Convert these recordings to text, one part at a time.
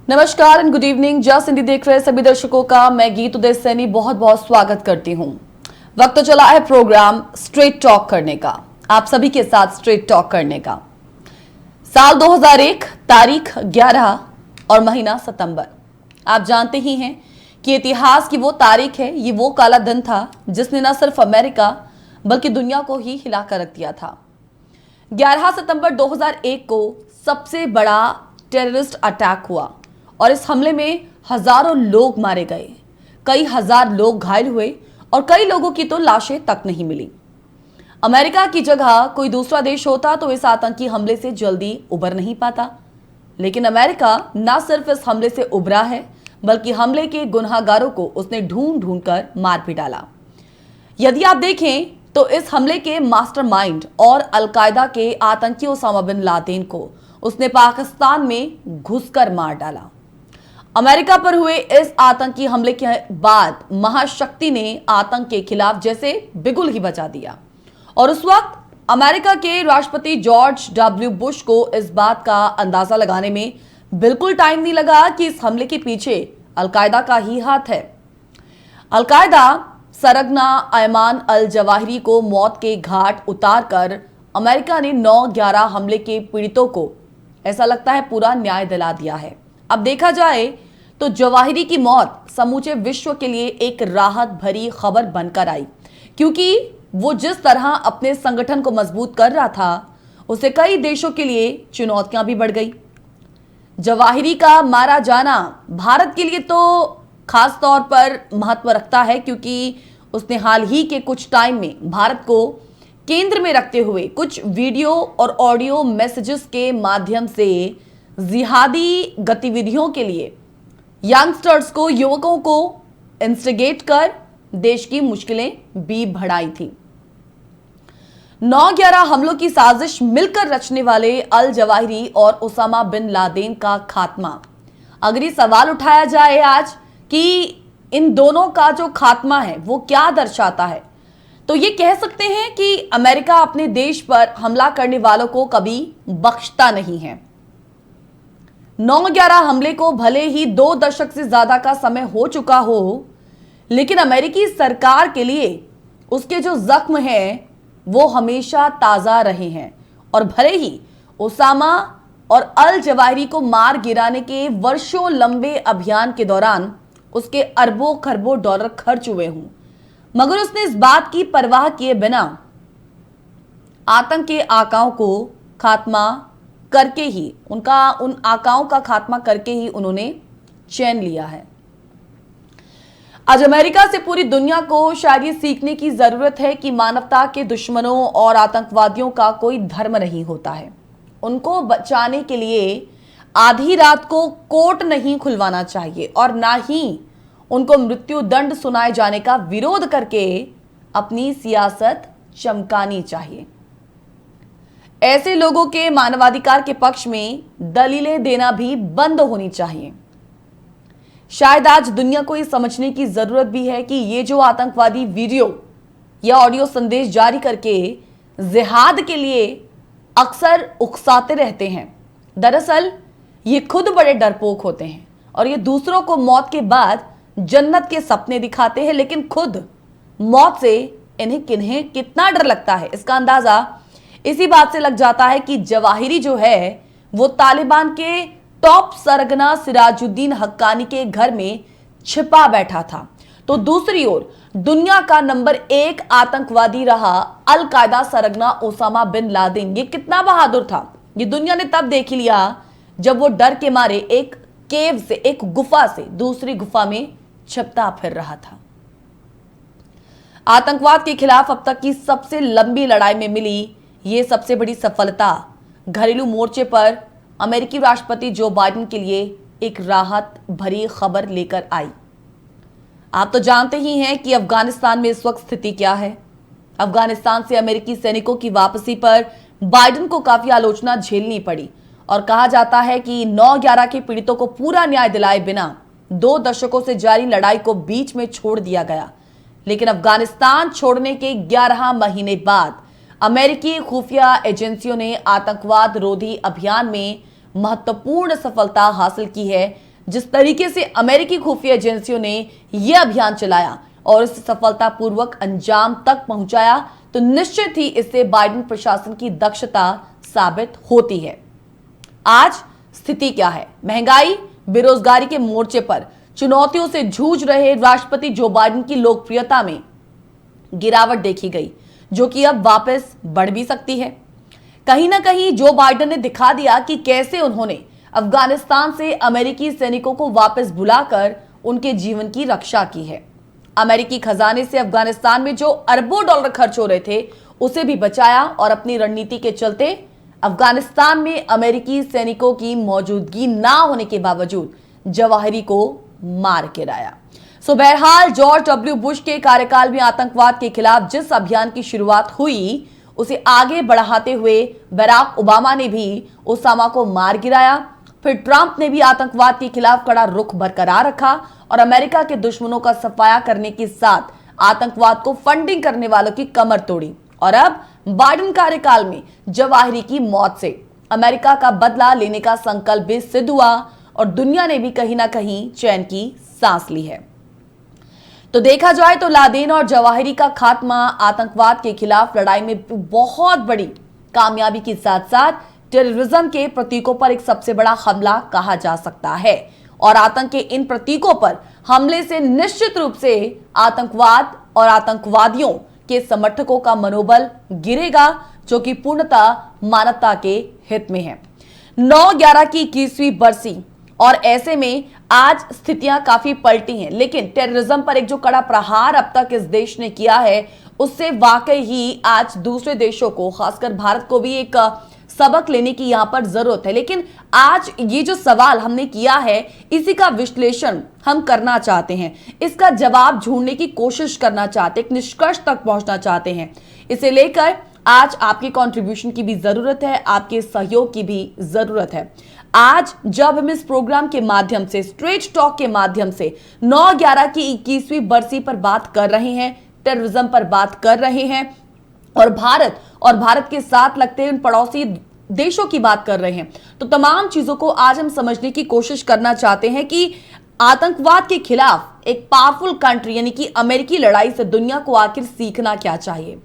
नमस्कार and good evening. Just Hindi देख रहे सभी दर्शकों का मैं गीत उदय सैनी बहुत बहुत स्वागत करती हूं। वक्त तो चला है प्रोग्राम स्ट्रेट टॉक करने का, आप सभी के साथ स्ट्रेट टॉक करने का। साल 2001, तारीख 11 और महीना सितंबर। आप जानते ही हैं कि इतिहास की वो तारीख है, ये वो काला दिन था जिसने न सिर्फ अमेरिका बल्कि दुनिया को ही हिला कर रख दिया था। 11 सितंबर 2001 को सबसे बड़ा टेररिस्ट अटैक हुआ और इस हमले में हजारों लोग मारे गए, कई हजार लोग घायल हुए और कई लोगों की तो लाशें तक नहीं मिली। अमेरिका की जगह कोई दूसरा देश होता तो इस आतंकी हमले से जल्दी उबर नहीं पाता, लेकिन अमेरिका न सिर्फ इस हमले से उबरा है बल्कि हमले के गुनहगारों को उसने ढूंढ ढूंढ कर मार भी डाला। यदि आप देखें तो इस हमले के मास्टरमाइंड और अलकायदा के आतंकी ओसामा बिन लादेन को उसने पाकिस्तान में घुसकर मार डाला। अमेरिका पर हुए इस आतंकी हमले के बाद महाशक्ति ने आतंक के खिलाफ जैसे बिगुल ही बजा दिया और उस वक्त अमेरिका के राष्ट्रपति जॉर्ज डब्ल्यू बुश को इस बात का अंदाजा लगाने में बिल्कुल टाइम नहीं लगा कि इस हमले के पीछे अलकायदा का ही हाथ है। अलकायदा सरगना अयमान अल जवाहिरी को मौत के घाट उतारकर अमेरिका ने 9/11 हमले के पीड़ितों को ऐसा लगता है पूरा न्याय दिला दिया है। अब देखा जाए तो जवाहिरी की मौत समूचे विश्व के लिए एक राहत भरी खबर बनकर आई, क्योंकि वो जिस तरह अपने संगठन को मजबूत कर रहा था उसे कई देशों के लिए चुनौतियां भी बढ़ गई। जवाहिरी का मारा जाना भारत के लिए तो खास तौर पर महत्व रखता है, क्योंकि उसने हाल ही के कुछ टाइम में भारत को केंद्र में रखते हुए कुछ वीडियो और ऑडियो मैसेजेस के माध्यम से जिहादी गतिविधियों के लिए यंगस्टर्स को, युवकों को इंस्टिगेट कर देश की मुश्किलें भी बढ़ाई थी। 9/11 हमलों की साजिश मिलकर रचने वाले अल जवाहिरी और ओसामा बिन लादेन का खात्मा। अगर ये सवाल उठाया जाए आज कि इन दोनों का जो खात्मा है वो क्या दर्शाता है, तो ये कह सकते हैं कि अमेरिका अपने देश पर हमला करने वालों को कभी बख्शता नहीं है। 9/11 हमले को भले ही 2 दशक से ज्यादा का समय हो चुका हो, लेकिन अमेरिकी सरकार के लिए उसके जो जख्म हैं वो हमेशा ताजा रहे हैं और भले ही ओसामा और अल जवाहिरी को मार गिराने के वर्षों लंबे अभियान के दौरान उसके अरबों खरबों डॉलर खर्च हुए हों, मगर उसने इस बात की परवाह किए बिना आतंक के आकाओं को खात्मा करके ही उन आकाओं का खात्मा करके ही उन्होंने चैन लिया है। आज अमेरिका से पूरी दुनिया को शायद ये सीखने की जरूरत है कि मानवता के दुश्मनों और आतंकवादियों का कोई धर्म नहीं होता है। उनको बचाने के लिए आधी रात को कोर्ट नहीं खुलवाना चाहिए और ना ही उनको मृत्यु दंड सुनाए जाने का विरोध करके अपनी सियासत चमकानी चाहिए। ऐसे लोगों के मानवाधिकार के पक्ष में दलीलें देना भी बंद होनी चाहिए। शायद आज दुनिया को ये समझने की जरूरत भी है कि ये जो आतंकवादी वीडियो या ऑडियो संदेश जारी करके जिहाद के लिए अक्सर उकसाते रहते हैं, दरअसल ये खुद बड़े डरपोक होते हैं और ये दूसरों को मौत के बाद जन्नत के सपने दिखाते हैं, लेकिन खुद मौत से इन्हें किन्हें कितना डर लगता है इसका अंदाजा इसी बात से लग जाता है कि जवाहिरी जो है वो तालिबान के टॉप सरगना सिराजुद्दीन हक्कानी के घर में छिपा बैठा था, तो दूसरी ओर दुनिया का नंबर 1 आतंकवादी रहा अल कायदा सरगना ओसामा बिन लादेन। ये कितना बहादुर था ये दुनिया ने तब देख लिया जब वो डर के मारे एक केव से, एक गुफा से दूसरी गुफा में छिपता फिर रहा था। आतंकवाद के खिलाफ अब तक की सबसे लंबी लड़ाई में मिली ये सबसे बड़ी सफलता घरेलू मोर्चे पर अमेरिकी राष्ट्रपति जो बाइडेन के लिए एक राहत भरी खबर लेकर आई। आप तो जानते ही हैं कि अफगानिस्तान में इस वक्त स्थिति क्या है। अफगानिस्तान से अमेरिकी सैनिकों की वापसी पर बाइडेन को काफी आलोचना झेलनी पड़ी और कहा जाता है कि 9/11 के पीड़ितों को पूरा न्याय दिलाए बिना 2 दशकों से जारी लड़ाई को बीच में छोड़ दिया गया। लेकिन अफगानिस्तान छोड़ने के 11 महीने बाद अमेरिकी खुफिया एजेंसियों ने आतंकवाद रोधी अभियान में महत्वपूर्ण सफलता हासिल की है, जिस तरीके से अमेरिकी खुफिया एजेंसियों ने यह अभियान चलाया और इसे सफलतापूर्वक अंजाम तक पहुंचाया, तो निश्चित ही इससे बाइडेन प्रशासन की दक्षता साबित होती है। आज स्थिति क्या है? महंगाई, बेरोजगारी के मोर्चे पर चुनौतियों से जूझ रहे राष्ट्रपति जो बाइडेन की लोकप्रियता में गिरावट देखी गई, जो कि अब वापस बढ़ भी सकती है। कहीं ना कहीं जो बाइडेन ने दिखा दिया कि कैसे उन्होंने अफगानिस्तान से अमेरिकी सैनिकों को वापस बुलाकर उनके जीवन की रक्षा की है। अमेरिकी खजाने से अफगानिस्तान में जो अरबों डॉलर खर्च हो रहे थे उसे भी बचाया और अपनी रणनीति के चलते अफगानिस्तान में अमेरिकी सैनिकों की मौजूदगी ना होने के बावजूद जवाहिरी को मार गिराया। सो बहरहाल जॉर्ज डब्ल्यू बुश के कार्यकाल में आतंकवाद के खिलाफ जिस अभियान की शुरुआत हुई उसे आगे बढ़ाते हुए बराक ओबामा ने भी ओसामा को मार गिराया। फिर ट्रंप ने भी आतंकवाद के खिलाफ कड़ा रुख बरकरार रखा और अमेरिका के दुश्मनों का सफाया करने के साथ आतंकवाद को फंडिंग करने वालों की कमर तोड़ी। और अब बाइडेन कार्यकाल में जवाहिरी की मौत से अमेरिका का बदला लेने का संकल्प भी सिद्ध हुआ और दुनिया ने भी कहीं ना कहीं चैन की सांस ली है। तो देखा जाए तो लादेन और जवाहिरी का खात्मा आतंकवाद के खिलाफ लड़ाई में बहुत बड़ी कामयाबी के साथ साथ टेररिज्म के प्रतीकों पर एक सबसे बड़ा हमला कहा जा सकता है। और आतंक के इन प्रतीकों पर हमले से निश्चित रूप से आतंकवाद और आतंकवादियों के समर्थकों का मनोबल गिरेगा, जो कि पूर्णतः मानवता के हित में है। 9/11 की 21वीं बरसी और ऐसे में आज स्थितियां काफी पलटी हैं, लेकिन टेररिज्म पर एक जो कड़ा प्रहार अब तक इस देश ने किया है उससे वाकई ही आज दूसरे देशों को, खासकर भारत को भी एक सबक लेने की यहां पर जरूरत है। लेकिन आज ये जो सवाल हमने किया है इसी का विश्लेषण हम करना चाहते हैं, इसका जवाब ढूंढने की कोशिश करना चाहते हैं, एक निष्कर्ष तक पहुंचना चाहते हैं। इसे लेकर आज आपके कंट्रीब्यूशन की भी जरूरत है, आपके सहयोग की भी जरूरत है। आज जब हम इस प्रोग्राम के माध्यम से, स्ट्रेट टॉक के माध्यम से 9/11 की 21वीं बरसी पर बात कर रहे हैं, टेररिज्म पर बात कर रहे हैं और भारत के साथ लगते उन पड़ोसी देशों की बात कर रहे हैं, तो तमाम चीजों को आज हम समझने की कोशिश करना चाहते हैं कि आतंकवाद के खिलाफ एक पावरफुल कंट्री यानी कि अमेरिकी लड़ाई से दुनिया को आखिर सीखना क्या चाहिए।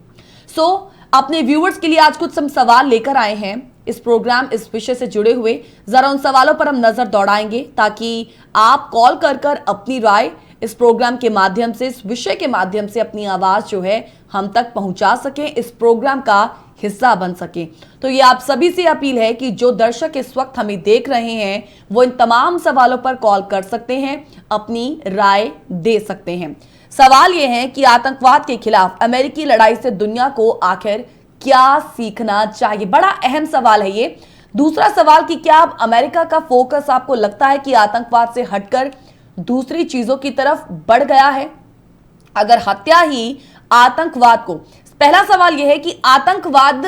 अपने व्यूअर्स के लिए आज कुछ हम सवाल लेकर आए हैं इस प्रोग्राम, इस विषय से जुड़े हुए। जरा उन सवालों पर हम नजर दौड़ाएंगे ताकि आप कॉल कर अपनी राय इस प्रोग्राम के माध्यम से, इस विषय के माध्यम से अपनी आवाज जो है हम तक पहुंचा सकें, इस प्रोग्राम का हिस्सा बन सकें। तो ये आप सभी से अपील है कि जो दर्शक इस वक्त हमें देख रहे हैं वो इन तमाम सवालों पर कॉल कर सकते हैं, अपनी राय दे सकते हैं। सवाल यह है कि आतंकवाद के खिलाफ अमेरिकी लड़ाई से दुनिया को आखिर क्या सीखना चाहिए? बड़ा अहम सवाल है ये। दूसरा सवाल कि क्या अब अमेरिका का फोकस आपको लगता है कि आतंकवाद से हटकर दूसरी चीजों की तरफ बढ़ गया है? अगर हत्या ही आतंकवाद को, पहला सवाल यह है कि आतंकवाद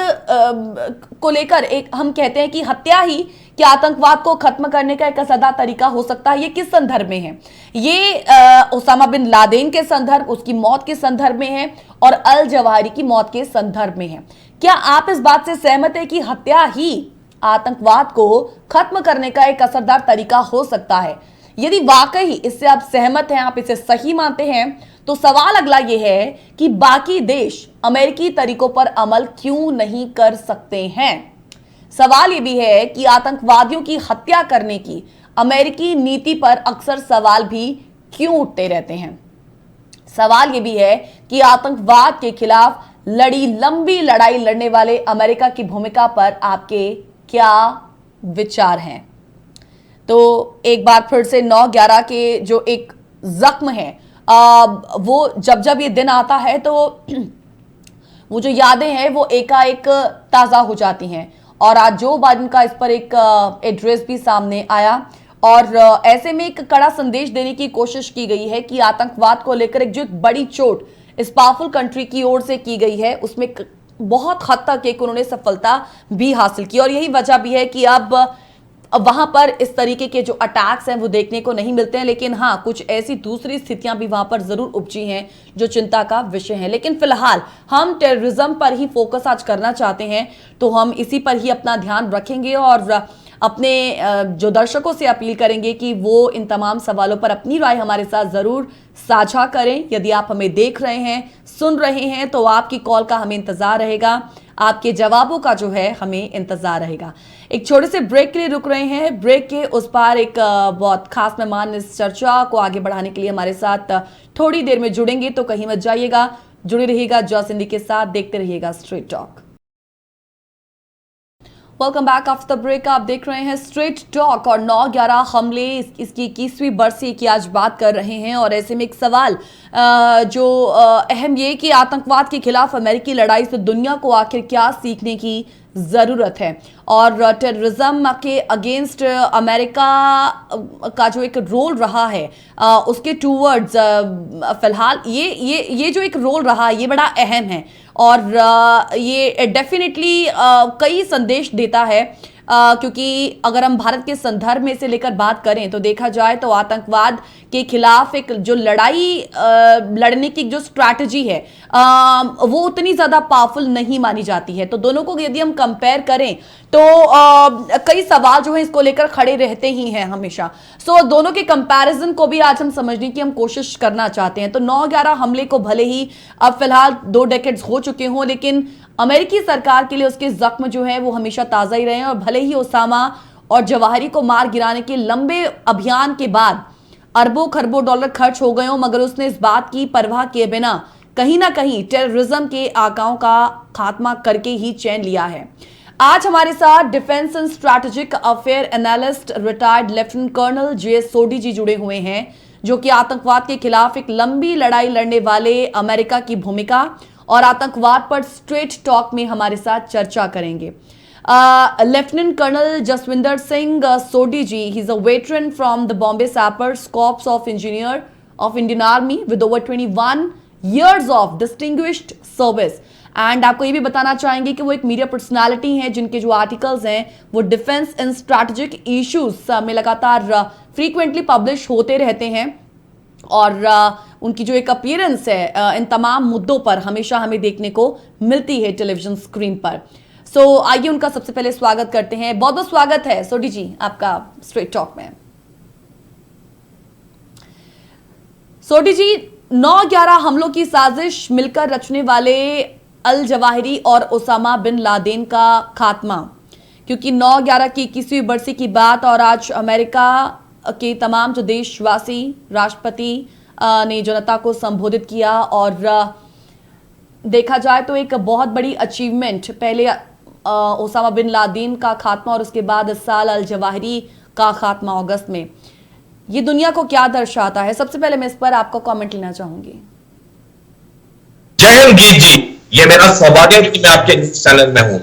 को लेकर एक हम कहते हैं कि हत्या ही कि आतंकवाद को खत्म करने का एक असरदार तरीका हो सकता है, ये किस संदर्भ में है? ये ओसामा बिन लादेन के संदर्भ, उसकी मौत के संदर्भ में है और अल जवाहिरी की मौत के संदर्भ में है। क्या आप इस बात से सहमत है कि हत्या ही आतंकवाद को खत्म करने का एक असरदार तरीका हो सकता है? यदि वाकई इससे आप सहमत हैं, आप इसे सही मानते हैं, तो सवाल अगला यह है कि बाकी देश अमेरिकी तरीकों पर अमल क्यों नहीं कर सकते हैं? सवाल यह भी है कि आतंकवादियों की हत्या करने की अमेरिकी नीति पर अक्सर सवाल भी क्यों उठते रहते हैं? सवाल यह भी है कि आतंकवाद के खिलाफ लंबी लड़ाई लड़ने वाले अमेरिका की भूमिका पर आपके क्या विचार हैं? तो एक बार फिर से 9/11 के जो एक जख्म है, वो जब ये दिन आता है तो वो जो यादें हैं वो एकाएक ताज़ा हो जाती हैं। और आज जो बाइडेन का इस पर एक एड्रेस भी सामने आया और ऐसे में एक कड़ा संदेश देने की कोशिश की गई है कि आतंकवाद को लेकर एक जो बड़ी चोट इस पावरफुल कंट्री की ओर से की गई है उसमें बहुत हद तक एक उन्होंने सफलता भी हासिल की। और यही वजह भी है कि अब वहां पर इस तरीके के जो अटैक्स हैं वो देखने को नहीं मिलते हैं। लेकिन हाँ, कुछ ऐसी दूसरी स्थितियां भी वहां पर जरूर उपजी हैं जो चिंता का विषय है। लेकिन फिलहाल हम टेररिज्म पर ही फोकस आज करना चाहते हैं, तो हम इसी पर ही अपना ध्यान रखेंगे और अपने जो दर्शकों से अपील करेंगे कि वो इन तमाम सवालों पर अपनी राय हमारे साथ जरूर साझा करें। यदि आप हमें देख रहे हैं, सुन रहे हैं, तो आपकी कॉल का हमें इंतजार रहेगा, आपके जवाबों का जो है हमें इंतजार रहेगा। एक छोटे से ब्रेक के लिए रुक रहे हैं। ब्रेक के उस पार एक बहुत खास मेहमान इस चर्चा को आगे बढ़ाने के लिए हमारे साथ थोड़ी देर में जुड़ेंगे, तो कहीं मत जाइएगा, जुड़े रहिएगा जॉस हिंदी के साथ, देखते रहिएगा Straight Talk. Welcome back after the break. आप देख रहे हैं स्ट्रेट टॉक और 9/11 हमले, इसकी 21वीं बरसी की आज बात कर रहे हैं। और ऐसे में एक सवाल जो अहम ये कि आतंकवाद के खिलाफ अमेरिकी लड़ाई से दुनिया को आखिर क्या सीखने की जरूरत है, और टेररिज्म के अगेंस्ट अमेरिका का जो एक रोल रहा है उसके टूवर्ड्स फिलहाल ये जो एक रोल रहा है ये बड़ा अहम है, और ये डेफिनेटली कई संदेश देता है, क्योंकि अगर हम भारत के संदर्भ में से लेकर बात करें तो देखा जाए तो आतंकवाद के खिलाफ एक जो लड़ाई लड़ने की जो स्ट्रैटेजी है वो उतनी ज्यादा पावरफुल नहीं मानी जाती है। तो दोनों को यदि हम कंपेयर करें तो कई सवाल जो है इसको लेकर खड़े रहते ही हैं हमेशा। सो दोनों के कंपैरिजन को भी आज हम समझने की हम कोशिश करना चाहते हैं। तो 9/11 हमले को भले ही अब फिलहाल 2 डेकेड्स हो चुके हों, लेकिन अमेरिकी सरकार के लिए उसके जख्म जो है वो हमेशा ताजा ही रहे हैं। और भले ही ओसामा और जवाहिरी को मार गिराने के लंबे अभियान के बाद अरबों खरबों डॉलर खर्च हो गए हों, मगर उसने इस बात की परवाह किए बिना कहीं ना कहीं टेररिज्म के आकाओं का खात्मा करके ही चैन लिया है। आज हमारे साथ defence and strategic affair analyst retired lieutenant colonel J S. Sodhi ji जुड़े हुए हैं, जो कि आतंकवाद के खिलाफ एक लंबी लड़ाई लड़ने वाले अमेरिका की भूमिका और आतंकवाद पर स्ट्रेट टॉक में हमारे साथ चर्चा करेंगे। Lieutenant colonel Jaswinder Singh Sodhi ji, he is a veteran from the Bombay Sappers corps of engineer of Indian Army with over 21 years of distinguished service। And आपको ये भी बताना चाहेंगे कि वो एक मीडिया पर्सनालिटी हैं जिनके जो आर्टिकल्स हैं वो डिफेंस एंड स्ट्रैटेजिक इश्यूज में लगातार फ्रीक्वेंटली पब्लिश होते रहते हैं, और उनकी जो एक अपीयरेंस है इन तमाम मुद्दों पर हमेशा हमें देखने को मिलती है टेलीविजन स्क्रीन पर। सो आइए उनका सबसे पहले स्वागत करते हैं। बहुत बहुत स्वागत है सोडी जी आपका स्ट्रेट टॉक में। सोडी जी, 9/11 हमलों की साजिश मिलकर रचने वाले अल जवाहिरी और ओसामा बिन लादेन का खात्मा, क्योंकि 9/11 की 21वीं बरसी की बात, और आज अमेरिका के तमाम जो देशवासी, राष्ट्रपति ने जनता को संबोधित किया, और देखा जाए तो एक बहुत बड़ी अचीवमेंट, पहले ओसामा बिन लादेन का खात्मा और उसके बाद इस साल अल जवाहिरी का खात्मा अगस्त में, ये दुनिया को क्या दर्शाता है? सबसे पहले मैं इस पर आपका कमेंट लेना चाहूंगी। जय हिंद गीत जी, ये मेरा सौभाग्य है कि मैं आपके न्यूज चैनल में हूं।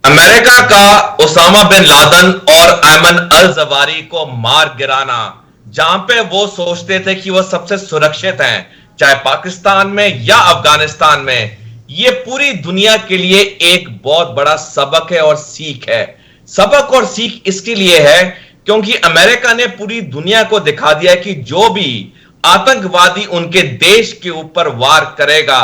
अमेरिका का ओसामा बिन लादेन और अयमन अल जवाहिरी को मार गिराना, जहां पे वो सोचते थे कि वो सबसे सुरक्षित हैं, चाहे पाकिस्तान में या अफगानिस्तान में, ये पूरी दुनिया के लिए एक बहुत बड़ा सबक है और सीख है। सबक और सीख इसके लिए है क्योंकि अमेरिका ने पूरी दुनिया को दिखा दिया कि जो भी आतंकवादी उनके देश के ऊपर वार करेगा,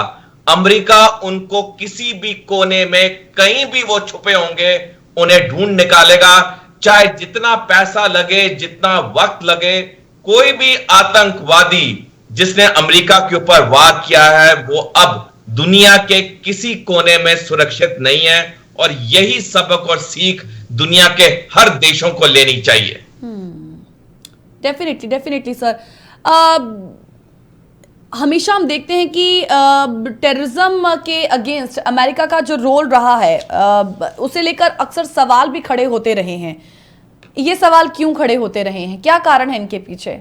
अमेरिका उनको किसी भी कोने में कहीं भी वो छुपे होंगे उन्हें ढूंढ निकालेगा, चाहे जितना पैसा लगे, जितना वक्त लगे। कोई भी आतंकवादी जिसने अमेरिका के ऊपर वार किया है वो अब दुनिया के किसी कोने में सुरक्षित नहीं है, और यही सबक और सीख दुनिया के हर देशों को लेनी चाहिए। Definitely sir. हमेशा हम देखते हैं कि टेररिज्म के अगेंस्ट अमेरिका का जो रोल रहा है उसे लेकर अक्सर सवाल भी खड़े होते रहे हैं। ये सवाल क्यों खड़े होते रहे हैं, क्या कारण है इनके पीछे?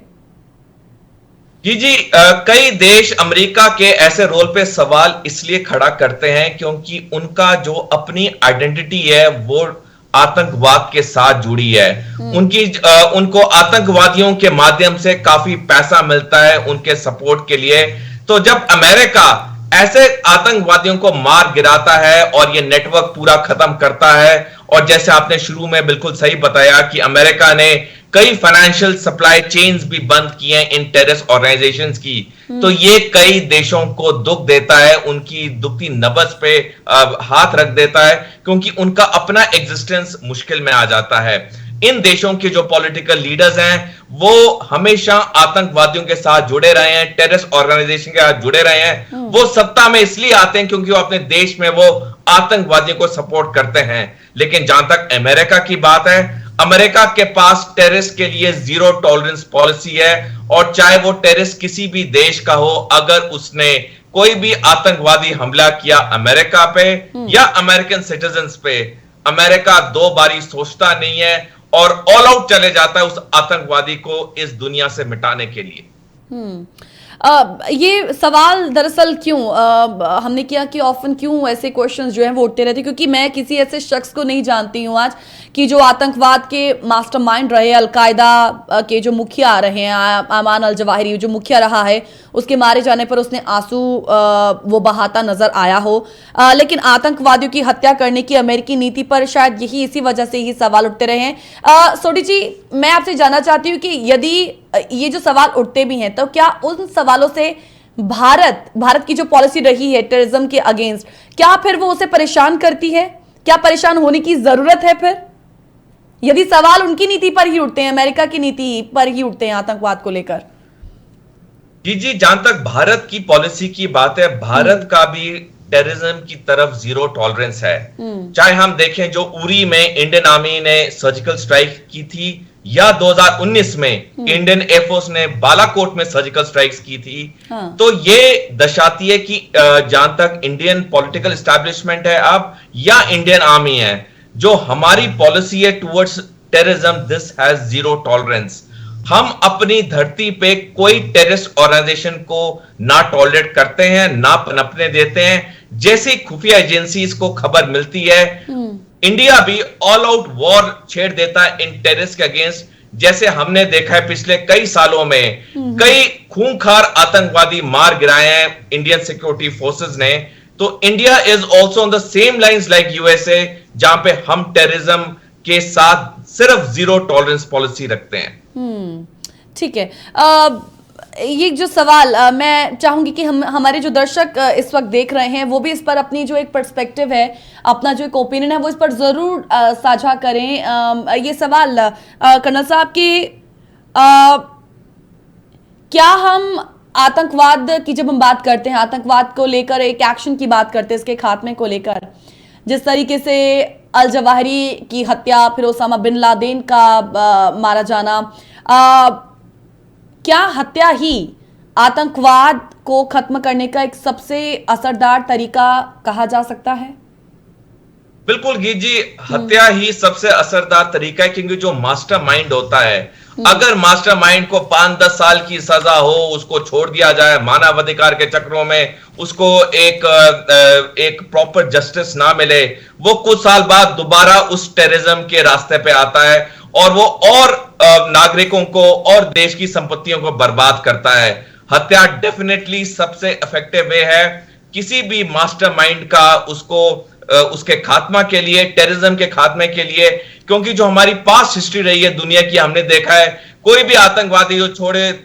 जी, कई देश अमेरिका के ऐसे रोल पे सवाल इसलिए खड़ा करते हैं क्योंकि उनका जो अपनी आइडेंटिटी है वो आतंकवाद के साथ जुड़ी है। उनको आतंकवादियों के माध्यम से काफी पैसा मिलता है उनके सपोर्ट के लिए। तो जब अमेरिका ऐसे आतंकवादियों को मार गिराता है और ये नेटवर्क पूरा खत्म करता है, और जैसे आपने शुरू में बिल्कुल सही बताया कि अमेरिका ने कई फाइनेंशियल सप्लाई चेन्स भी बंद किए हैं इन टेररिस्ट ऑर्गेनाइजेशंस की, तो ये कई देशों को दुख देता है, उनकी दुखती नब्ज पे हाथ रख देता है, क्योंकि उनका अपना एग्जिस्टेंस मुश्किल में आ जाता है। इन देशों के जो पॉलिटिकल लीडर्स हैं वो हमेशा आतंकवादियों के साथ जुड़े रहे हैं, टेररिस्ट ऑर्गेनाइजेशन के साथ जुड़े रहे हैं। वो सत्ता में इसलिए आते हैं क्योंकि वो अपने देश में वो आतंकवादियों को सपोर्ट करते हैं। लेकिन जहां तक अमेरिका की बात है, अमेरिका के पास टेररिस्ट के लिए जीरो टॉलरेंस पॉलिसी है, और चाहे वो टेररिस्ट किसी भी देश का हो, अगर उसने कोई भी आतंकवादी हमला किया अमेरिका पे या अमेरिकन सिटीजन्स पे, अमेरिका दो बारी सोचता नहीं है और ऑल आउट चले जाता है उस आतंकवादी को इस दुनिया से मिटाने के लिए। ये सवाल दरअसल क्यों हमने किया कि ऑफन क्यों ऐसे क्वेश्चंस जो हैं वो उठते रहते, क्योंकि मैं किसी ऐसे शख्स को नहीं जानती हूं आज कि जो आतंकवाद के मास्टरमाइंड रहे, अलकायदा के जो मुखिया रहे हैं, अमान अल जवाहिरी जो मुखिया रहा है, उसके मारे जाने पर उसने आंसू वो बहाता नजर आया हो। लेकिन आतंकवादियों की हत्या करने की अमेरिकी नीति पर शायद इसी वजह से ही सवाल उठते रहे हैं। सोडी जी, मैं आपसे जानना चाहती हूँ कि यदि ये जो सवाल उठते भी हैं तो क्या उन सवालों से भारत की जो पॉलिसी रही है टेररिज्म के अगेंस्ट, क्या फिर वो उसे परेशान करती है? क्या परेशान होने की जरूरत है फिर, यदि सवाल उनकी नीति पर ही उठते हैं, अमेरिका की नीति पर ही उठते हैं आतंकवाद को लेकर? जी, जहां तक भारत की पॉलिसी की बात है, भारत का भी टेररिज्म की तरफ जीरो टॉलरेंस है। चाहे हम देखें जो उरी में इंडियन आर्मी ने सर्जिकल स्ट्राइक की थी, या 2019 में इंडियन एयरफोर्स ने बालाकोट में सर्जिकल स्ट्राइक्स की थी। तो ये दर्शाती है कि जहां तक इंडियन पॉलिटिकल एस्टैब्लिशमेंट है अब या इंडियन आर्मी है, जो हमारी पॉलिसी है towards terrorism, this has zero tolerance. हम अपनी धरती पे कोई टेररिस्ट ऑर्गेनाइजेशन को ना टॉलरेट करते हैं, ना पनपने देते हैं। जैसी खुफिया एजेंसीज को खबर मिलती है, इंडिया भी ऑल आउट वॉर छेड़ देता है इन टेररिस्ट के अगेंस्ट। जैसे हमने देखा है पिछले कई सालों में कई खूंखार आतंकवादी मार गिराए हैं इंडियन सिक्योरिटी फोर्सेस ने। तो India is also on the same lines like USA, जहां पे हम टेररिज्म के साथ सिर्फ जीरो टॉलरेंस पॉलिसी रखते हैं। ठीक है। ये जो सवाल मैं चाहूंगी कि हमारे जो दर्शक इस वक्त देख रहे हैं वो भी इस पर अपनी जो एक पर्सपेक्टिव है, अपना जो एक ओपिनियन है वो इस पर जरूर साझा करें। ये सवाल कर्नल साहब की, क्या हम आतंकवाद की जब हम बात करते हैं, आतंकवाद को लेकर एक एक्शन की बात करते हैं, इसके खात्मे को लेकर, जिस तरीके से अल जवाहिरी की हत्या, फिर ओसामा बिन लादेन का मारा जाना, क्या हत्या ही आतंकवाद को खत्म करने का एक सबसे असरदार तरीका कहा जा सकता है? बिल्कुल जी, हत्या ही सबसे असरदार तरीका है, क्योंकि जो मास्टरमाइंड होता है, अगर मास्टरमाइंड को 5-10 साल की सजा हो, उसको छोड़ दिया जाए मानवाधिकार के चक्रों में, उसको एक प्रॉपर जस्टिस ना मिले, वो कुछ साल बाद दोबारा उस टेररिज्म के रास्ते पे आता है और वो और नागरिकों को और देश की संपत्तियों को बर्बाद करता है। हत्या डेफिनेटली सबसे इफेक्टिव वे है किसी भी मास्टरमाइंड का, उसके खात्मा के लिए, टेररिज्म के खात्मे के लिए। क्योंकि जो हमारी पास्ट हिस्ट्री रही है दुनिया की, हमने देखा है कोई भी आतंकवादी जो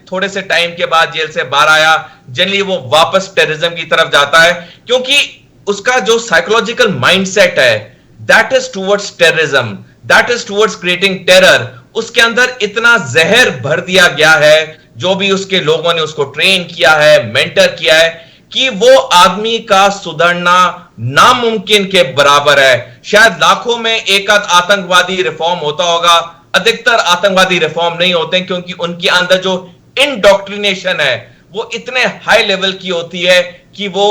थोड़े से टाइम के बाद जेल से बाहर आया, जनरली वो वापस टेररिज्म की तरफ जाता है, क्योंकि उसका जो साइकोलॉजिकल माइंडसेट है, that is towards terrorism, that is towards creating terror. उसके अंदर इतना जहर भर दिया गया है, जो भी उसके लोगों ने उसको ट्रेन किया है, मेंटर किया है, कि वो आदमी का सुधरना नामुमकिन के बराबर है। शायद लाखों में एक आध आतंकवादी रिफॉर्म होता होगा, अधिकतर आतंकवादी रिफॉर्म नहीं होते, क्योंकि उनके अंदर जो इंडोक्ट्रिनेशन है वो इतने हाई लेवल की होती है कि वो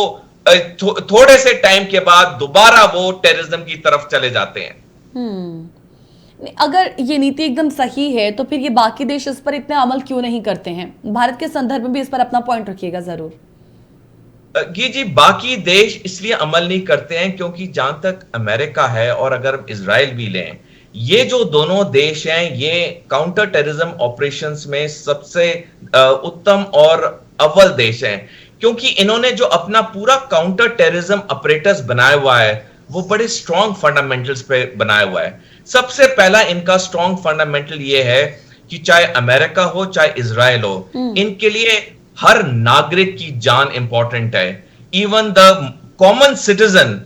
थोड़े से टाइम के बाद दोबारा वो टेररिज्म की तरफ चले जाते हैं। अगर ये नीति एकदम सही है तो फिर ये बाकी देश इस पर इतना अमल क्यों नहीं करते हैं? भारत के संदर्भ में भी इस पर अपना पॉइंट रखिएगा जरूर। जी, बाकी देश इसलिए अमल नहीं करते हैं क्योंकि जहां तक अमेरिका है और अगर इजराइल भी लें, ये जो दोनों देश हैं, ये काउंटर टेररिज्म ऑपरेशंस में सबसे उत्तम और अव्वल देश हैं, क्योंकि इन्होंने जो अपना पूरा काउंटर टेररिज्म ऑपरेटर्स बनाया हुआ है वो बड़े स्ट्रॉन्ग फंडामेंटल्स पे बनाया हुआ है। सबसे पहला इनका स्ट्रॉन्ग फंडामेंटल ये है कि चाहे अमेरिका हो चाहे इजराइल हो, इनके लिए हर नागरिक की जान इंपॉर्टेंट है। Even the common citizen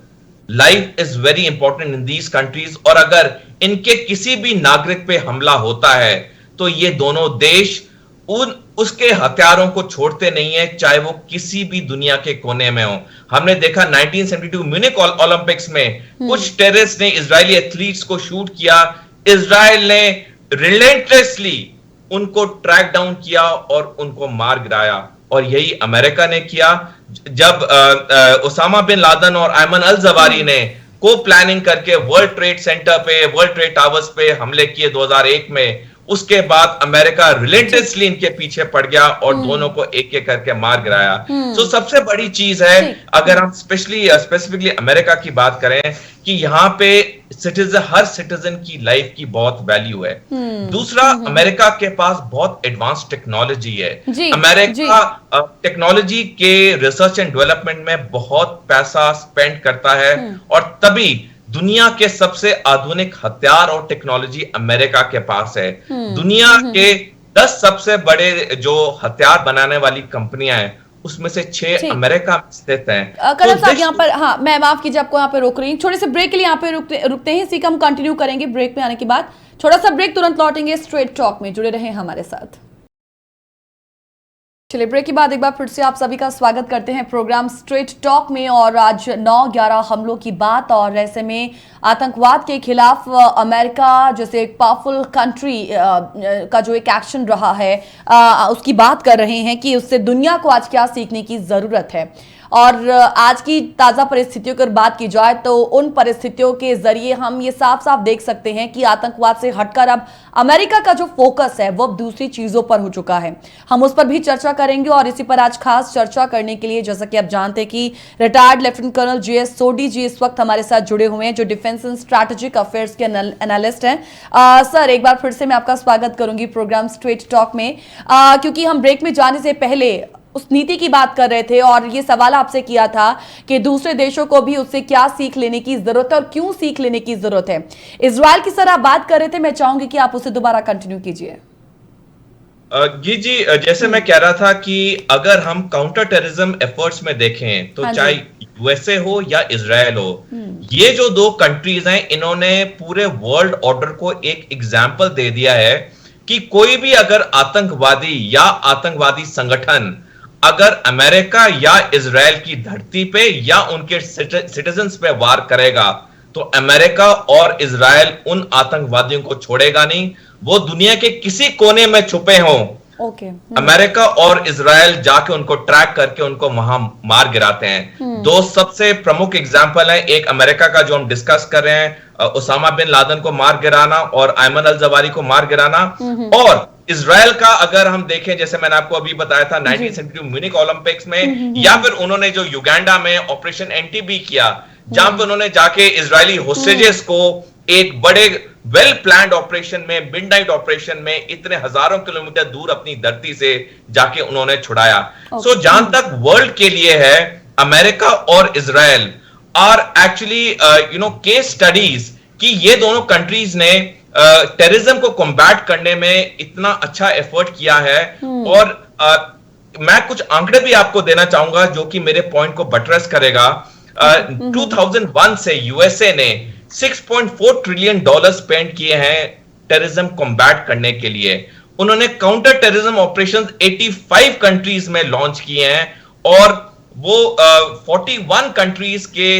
life is very important in these countries, और अगर इनके किसी भी नागरिक पे हमला होता है तो ये दोनों देश उसके हथियारों को छोड़ते नहीं है, चाहे वो किसी भी दुनिया के कोने में हो। हमने देखा 1972 म्यूनिक ओलंपिक्स में कुछ टेररिस्ट ने इजरायली एथलीट्स को शूट किया, इजराइल ने रिलेंटलेसली उनको ट्रैक डाउन किया और उनको मार गिराया। और यही अमेरिका ने किया जब ओसामा बिन लादेन और अयमन अल जवारी ने को प्लानिंग करके वर्ल्ड ट्रेड सेंटर पे, वर्ल्ड ट्रेड टावर्स पे हमले किए 2001 में। उसके बाद अमेरिका रिलेंटलेसली इनके पीछे पड़ गया और दोनों को एक एक करके मार गिराया। तो सबसे बड़ी चीज है, अगर हम स्पेसिफिकली अमेरिका की बात करें, कि यहाँ पे हर सिटीजन की लाइफ की बहुत वैल्यू है। दूसरा, अमेरिका के पास बहुत एडवांस टेक्नोलॉजी है। अमेरिका टेक्नोलॉजी के रिसर्च एंड डेवलपमेंट में बहुत पैसा स्पेंड करता है, और तभी दुनिया के सबसे आधुनिक हथियार और टेक्नोलॉजी अमेरिका के पास है। दुनिया के 10 सबसे बड़े जो हथियार बनाने वाली कंपनियां हैं, उसमें से 6 अमेरिका में स्थित हैं। कनव साहब यहाँ पर, हाँ मैं माफ कीजिए आपको यहाँ पे रोक रही हूँ, छोटे से ब्रेक के लिए यहाँ पे रुकते हैं, इसी का हम कंटिन्यू करेंगे ब्रेक में आने के बाद। छोटा सा ब्रेक, तुरंत लौटेंगे स्ट्रेट टॉक में, जुड़े रहें हमारे साथ। चलिए ब्रेक के बाद एक बार फिर से आप सभी का स्वागत करते हैं प्रोग्राम स्ट्रेट टॉक में। और आज 9/11 हमलों की बात, और ऐसे में आतंकवाद के खिलाफ अमेरिका जैसे एक पावरफुल कंट्री का जो एक एक्शन रहा है, उसकी बात कर रहे हैं कि उससे दुनिया को आज क्या सीखने की जरूरत है। और आज की ताज़ा परिस्थितियों की बात की जाए तो उन परिस्थितियों के जरिए हम ये साफ साफ देख सकते हैं कि आतंकवाद से हटकर अब अमेरिका का जो फोकस है वो अब दूसरी चीजों पर हो चुका है। हम उस पर भी चर्चा करेंगे, और इसी पर आज खास चर्चा करने के लिए, जैसा कि आप जानते हैं कि रिटायर्ड लेफ्टिनेंट कर्नल जीएस सोडी जी इस वक्त हमारे साथ जुड़े हुए हैं, जो डिफेंस एंड स्ट्रैटेजिक अफेयर्स के एनालिस्ट हैं। सर, एक बार फिर से मैं आपका स्वागत करूंगी प्रोग्राम स्ट्रेट टॉक में, क्योंकि हम ब्रेक में जाने से पहले उस नीति की बात कर रहे थे, और ये सवाल आपसे किया था कि दूसरे देशों को भी उससे क्या सीख लेने की जरूरत है और क्यों सीख लेने की जरूरत है। इजराइल की सर आप बात कर रहे थे, मैं चाहूंगी कि आप उसे दोबारा कंटिन्यू कीजिए। जी, जैसे मैं कह रहा था कि अगर हम काउंटर टेररिज्म एफर्ट्स में देखें तो चाहे यूएसए हो या इजराइल हो, ये जो दो कंट्रीज हैं, इन्होंने पूरे वर्ल्ड ऑर्डर को एक एग्जाम्पल दे दिया है कि कोई भी अगर आतंकवादी या आतंकवादी संगठन अगर अमेरिका या इजराइल की धरती पे या उनके सिटीजन्स पे वार करेगा, तो अमेरिका और इजराइल उन आतंकवादियों को छोड़ेगा नहीं। वो दुनिया के किसी कोने में छुपे हों, अमेरिका और इजराइल जाके उनको ट्रैक करके उनको वहां मार गिराते हैं। दो सबसे प्रमुख एग्जाम्पल है, एक अमेरिका का जो हम डिस्कस कर रहे हैं, ओसामा बिन लादेन को मार गिराना और अयमन अल जवारी को मार गिराना, और इजराइल का अगर हम देखें, जैसे मैंने आपको अभी बताया था 1972 म्यूनिक ओलंपिक्स में, या फिर उन्होंने जो युगांडा में ऑपरेशन एंटीबी किया, जहां पे उन्होंने जाके इजरायली होस्टेजेस को एक बड़े वेल प्लान्ड ऑपरेशन में, मिडनाइट ऑपरेशन में, इतने हजारों किलोमीटर दूर अपनी धरती से जाके उन्होंने छुड़ाया। सो जहां तक वर्ल्ड के लिए है, अमेरिका और Israel are actually case studies कि ये दोनों कंट्रीज ने टेररिज्म को कॉम्बैट करने में इतना अच्छा एफर्ट किया है। और मैं कुछ आंकड़े भी आपको देना चाहूंगा जो कि मेरे पॉइंट को बटरेस करेगा। 2001 से यूएसए ने $6.4 ट्रिलियन स्पेंड किए हैं टेररिज्म कॉम्बैट करने के लिए। उन्होंने काउंटर टेररिज्म ऑपरेशंस 85 कंट्रीज में लॉन्च किए हैं, और वो 41 कंट्रीज के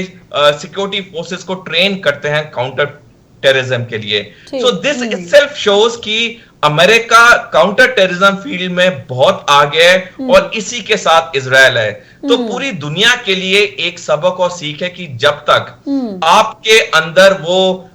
सिक्योरिटी फोर्सेस को ट्रेन करते हैं काउंटर टेररिज्म के लिए। सो दिस इटसेल्फ शोज कि अमेरिका काउंटर टेररिज्म फील्ड में बहुत आगे है, और इसी के साथ इजराइल है। तो पूरी दुनिया के लिए एक सबक और सीख है कि जब तक आपके अंदर वो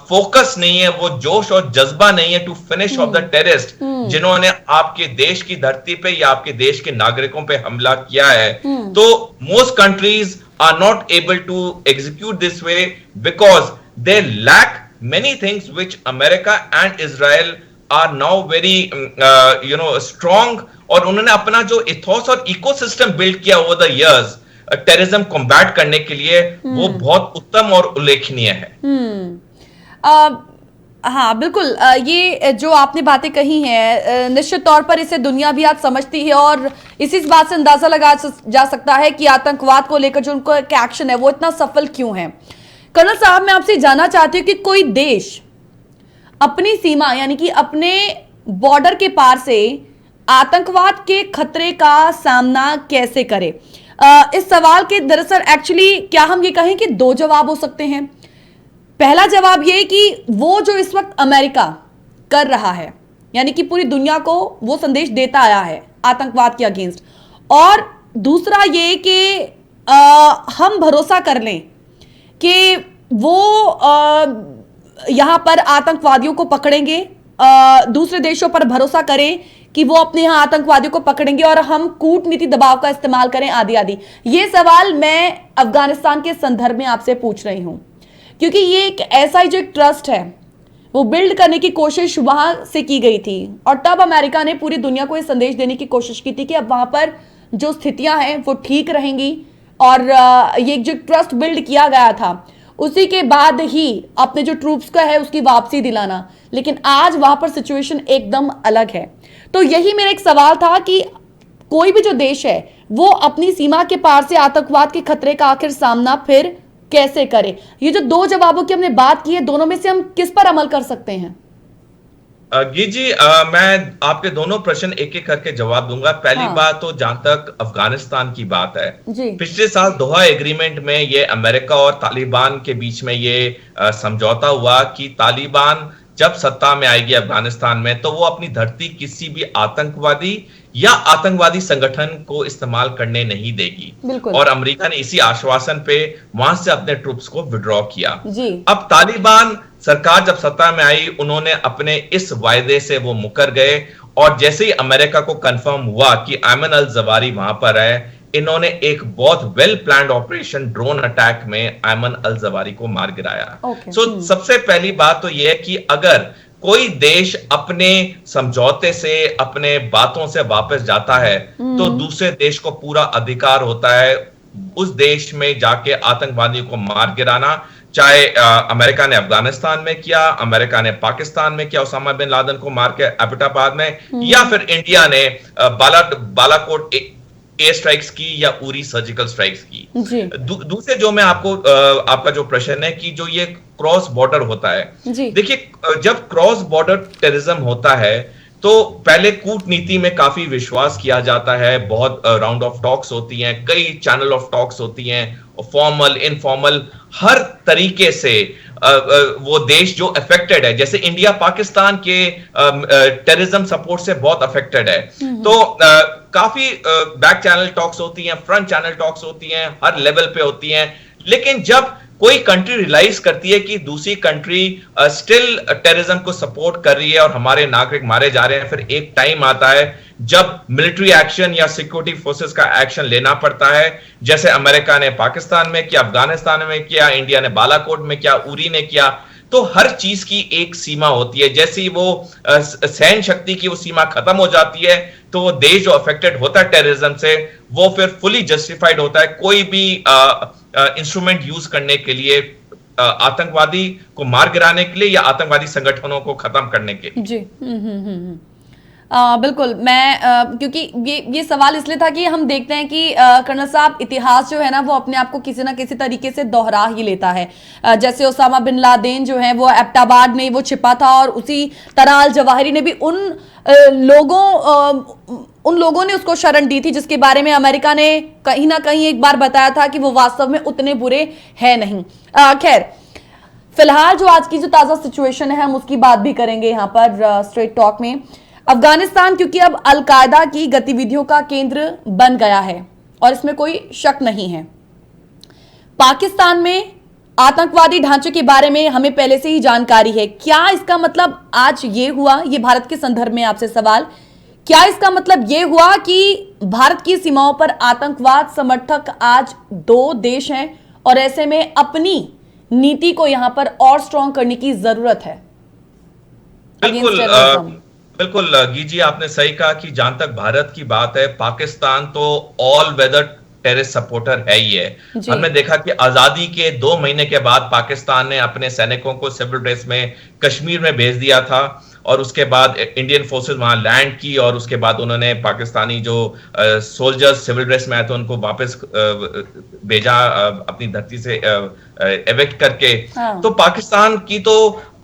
फोकस नहीं है, वो जोश और जज्बा नहीं है to finish off the terrorist जिन्होंने आपके देश की धरती पे या आपके देश के नागरिकों पे हमला किया है, तो most countries are not able to execute this way because they lack many things which America and Israel are now very strong, और उन्होंने अपना जो इथोस और इकोसिस्टम बिल्ड किया over the years terrorism combat करने के लिए, वो बहुत उत्तम और उल्लेखनीय है। हाँ बिल्कुल, ये जो आपने बातें कही हैं निश्चित तौर पर इसे दुनिया भी आज समझती है और इसी बात से अंदाजा लगाया जा सकता है कि आतंकवाद को लेकर जो उनको एक एक्शन है वो इतना सफल क्यों है। कर्नल साहब, मैं आपसे जानना चाहती हूँ कि कोई देश अपनी सीमा यानी कि अपने बॉर्डर के पार से आतंकवाद के खतरे का सामना कैसे करे। इस सवाल के दरअसल एक्चुअली क्या हम ये कहें कि दो जवाब हो सकते हैं। पहला जवाब ये कि वो जो इस वक्त अमेरिका कर रहा है यानी कि पूरी दुनिया को वो संदेश देता आया है आतंकवाद के अगेंस्ट, और दूसरा ये कि हम भरोसा कर लें कि वो यहां पर आतंकवादियों को पकड़ेंगे, दूसरे देशों पर भरोसा करें कि वो अपने यहां आतंकवादियों को पकड़ेंगे और हम कूटनीति दबाव का इस्तेमाल करें आदि आदि। ये सवाल मैं अफगानिस्तान के संदर्भ में आपसे पूछ रही हूं क्योंकि ये एक ऐसा ही जो एक ट्रस्ट है वो बिल्ड करने की कोशिश वहां से की गई थी और तब अमेरिका ने पूरी दुनिया को ये संदेश देने की कोशिश की थी कि अब वहां पर जो स्थितियां हैं वो ठीक रहेंगी और ये जो ट्रस्ट बिल्ड किया गया था उसी के बाद ही अपने जो ट्रूप्स का है उसकी वापसी दिलाना। लेकिन आज वहां पर सिचुएशन एकदम अलग है। तो यही मेरा एक सवाल था कि कोई भी जो देश है वो अपनी सीमा के पार से आतंकवाद के खतरे का आखिर सामना फिर कैसे करे। ये जो दो जवाबों की हमने बात की है दोनों में से हम किस पर अमल कर सकते हैं? जी, मैं आपके दोनों प्रश्न एक एक करके जवाब दूंगा। पहली बात तो जहां तक अफगानिस्तान की बात है, पिछले साल दोहा एग्रीमेंट में ये अमेरिका और तालिबान के बीच में ये समझौता हुआ कि तालिबान जब सत्ता में आएगी अफगानिस्तान में तो वो अपनी धरती किसी भी आतंकवादी या आतंकवादी संगठन को इस्तेमाल करने नहीं देगी। और अमेरिका ने इसी आश्वासन पे वहां से अपने ट्रूप्स को विड्रॉ किया। अब तालिबान सरकार जब सत्ता में आई उन्होंने अपने इस वायदे से वो मुकर गए और जैसे ही अमेरिका को कंफर्म हुआ कि अयमन अल जवारी वहां पर है, इन्होंने एक बहुत well planned operation drone attack में अयमन अल जवारी को मार गिराया। सबसे पहली बात तो यह है कि अगर कोई देश अपने समझौते से अपने बातों से वापस जाता है तो दूसरे देश को पूरा अधिकार होता है उस देश में जाके आतंकवादियों को मार गिराना। चाहे अमेरिका ने अफगानिस्तान में किया, अमेरिका ने पाकिस्तान में किया उसामा बिन लादेन को मार के एबटाबाद में, या फिर इंडिया ने बालाकोट एयर स्ट्राइक्स की या उरी सर्जिकल स्ट्राइक्स की। दूसरे जो मैं आपको आपका जो प्रश्न है कि जो ये क्रॉस बॉर्डर होता है, देखिए जब क्रॉस बॉर्डर टेररिज्म होता है तो पहले कूटनीति में काफी विश्वास किया जाता है, बहुत राउंड ऑफ टॉक्स होती हैं, कई चैनल ऑफ टॉक्स होती हैं, फॉर्मल इनफॉर्मल हर तरीके से वो देश जो अफेक्टेड है, जैसे इंडिया पाकिस्तान के टेररिज्म सपोर्ट से बहुत अफेक्टेड है, तो काफी बैक चैनल टॉक्स होती हैं, फ्रंट चैनल टॉक्स होती हैं, हर लेवल पे होती हैं। लेकिन जब कोई कंट्री रियलाइज करती है कि दूसरी कंट्री स्टिल टेररिज्म को सपोर्ट कर रही है और हमारे नागरिक मारे जा रहे हैं, फिर एक टाइम आता है जब मिलिट्री एक्शन या सिक्योरिटी फोर्सेस का एक्शन लेना पड़ता है, जैसे अमेरिका ने पाकिस्तान में किया, अफगानिस्तान में किया, इंडिया ने बालाकोट में किया, उरी ने किया। तो हर चीज की एक सीमा होती है, जैसे ही वो सहन शक्ति की वो सीमा खत्म हो जाती है तो वो देश जो अफेक्टेड होता है टेररिज्म से वो फिर फुली जस्टिफाइड होता है कोई भी इंस्ट्रूमेंट यूज करने के लिए, आतंकवादी को मार गिराने के लिए या आतंकवादी संगठनों को खत्म करने के लिए। जी बिल्कुल। मैं क्योंकि ये सवाल इसलिए था कि हम देखते हैं कि कर्नल साहब इतिहास जो है ना वो अपने आप को किसी ना किसी तरीके से दोहरा ही लेता है। जैसे उसामा बिन लादेन जो है वो एबटाबाद में वो छिपा था और उसी तरह अल जवाहिरी ने भी उन लोगों ने उसको शरण दी थी जिसके बारे में अमेरिका ने कहीं ना कहीं एक बार बताया था कि वो वास्तव में उतने बुरे हैं नहीं। खैर, फिलहाल जो आज की जो ताजा सिचुएशन है हम उसकी बात भी करेंगे यहाँ पर स्ट्रेट टॉक में। अफगानिस्तान क्योंकि अब अलकायदा की गतिविधियों का केंद्र बन गया है और इसमें कोई शक नहीं है। पाकिस्तान में आतंकवादी ढांचे के बारे में हमें पहले से ही जानकारी है। क्या इसका मतलब आज ये हुआ, ये भारत के संदर्भ में आपसे सवाल, क्या इसका मतलब ये हुआ कि भारत की सीमाओं पर आतंकवाद समर्थक आज दो देश हैं और ऐसे में अपनी नीति को यहां पर और स्ट्रॉन्ग करने की जरूरत है? बिल्कुल गी जी, आपने सही कहा कि जहां तक भारत की बात है, पाकिस्तान तो ऑल वेदर टेररिस्ट सपोर्टर है ही है। जी। हमने देखा कि आजादी के 2 महीने के बाद पाकिस्तान ने अपने सैनिकों को सिविल ड्रेस में कश्मीर में भेज दिया था, और उसके बाद इंडियन फोर्सेस वहां लैंड की, और उसके बाद उन्होंने पाकिस्तानी जो सोल्जर्स सिविल ड्रेस में आए थे उनको वापस भेजा अपनी धरती से एवेक्ट करके। हाँ। तो पाकिस्तान की तो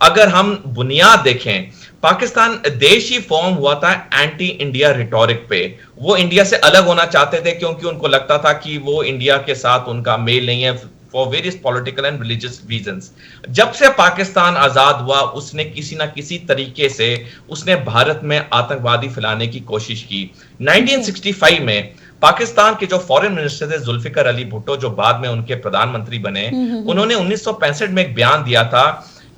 अगर हम बुनियाद देखें, पाकिस्तान देश ही फॉर्म हुआ था एंटी इंडिया रिटोरिक पे। वो इंडिया से अलग होना चाहते थे क्योंकि उनको लगता था कि वो इंडिया के साथ उनका मेल नहीं है, for various political and religious reasons. जब से पाकिस्तान आजाद हुआ उसने किसी ना किसी तरीके से उसने भारत में आतंकवादी फैलाने की कोशिश की। 1965 में पाकिस्तान के जो फॉरेन मिनिस्टर थे जुल्फिकर अली भुट्टो, जो बाद में उनके प्रधानमंत्री बने, उन्होंने 1965 में एक बयान दिया था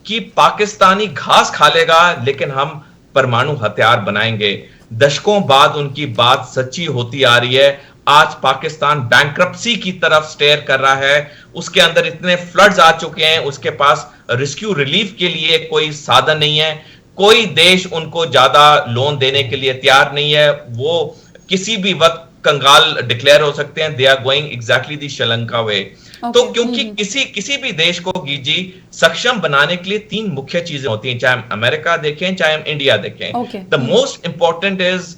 कि पाकिस्तानी घास खा लेगा लेकिन हम परमाणु हथियार बनाएंगे। दशकों बाद उनकी बात सच्ची होती आ रही है। आज पाकिस्तान बैंक्रप्सी की तरफ स्टेयर कर रहा है, उसके अंदर इतने फ्लड्स आ चुके हैं, उसके पास रेस्क्यू रिलीफ के लिए कोई साधन नहीं है, कोई देश उनको ज्यादा लोन देने के लिए तैयार नहीं है, वो किसी भी वक्त कंगाल डिक्लेयर हो सकते हैं। They are going exactly the Sri Lanka way. तो क्योंकि किसी भी देश को जी सक्षम बनाने के लिए 3 मुख्य चीजें होती हैं, चाहे हम अमेरिका देखें चाहे हम इंडिया देखें। The most important is